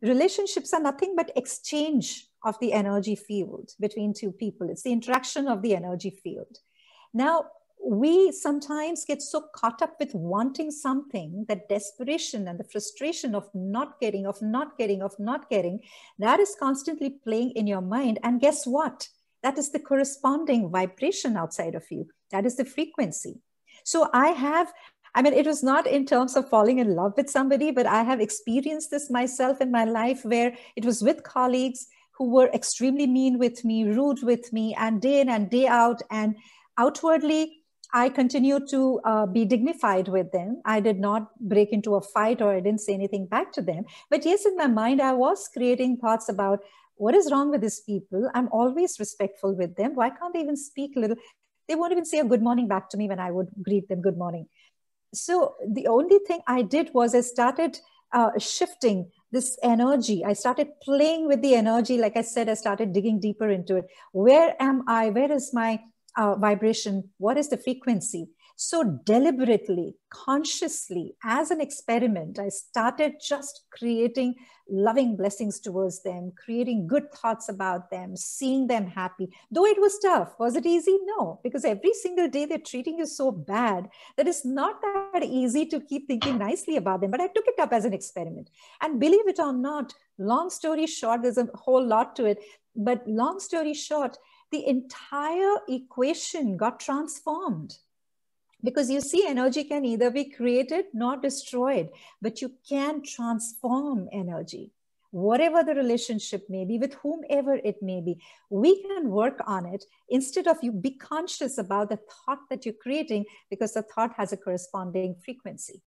relationships are nothing but exchange of the energy field between two people. It's the interaction of the energy field. Now, we sometimes get so caught up with wanting something, that desperation and the frustration of not getting, that is constantly playing in your mind. And guess what? That is the corresponding vibration outside of you. That is the frequency. So it was not in terms of falling in love with somebody, but I have experienced this myself in my life, where it was with colleagues who were extremely mean with me, rude with me, and day in and day out. And outwardly, I continued to be dignified with them. I did not break into a fight, or I didn't say anything back to them. But yes, in my mind, I was creating thoughts about what is wrong with these people. I'm always respectful with them. Why can't they even speak a little? They won't even say a good morning back to me when I would greet them good morning. So the only thing I did was I started shifting this energy. I started playing with the energy. Like I said, I started digging deeper into it. Where am I? Where is my vibration? What is the frequency? So deliberately, consciously, as an experiment, I started just creating loving blessings towards them, creating good thoughts about them, seeing them happy. Though it was tough. Was it easy? No, because every single day they're treating you so bad that it's not that easy to keep thinking nicely about them. But I took it up as an experiment. And believe it or not, long story short, there's a whole lot to it. But long story short, the entire equation got transformed. Because you see, energy can neither be created nor destroyed, but you can transform energy. Whatever the relationship may be, with whomever it may be, we can work on it. Instead of, you be conscious about the thought that you're creating, because the thought has a corresponding frequency.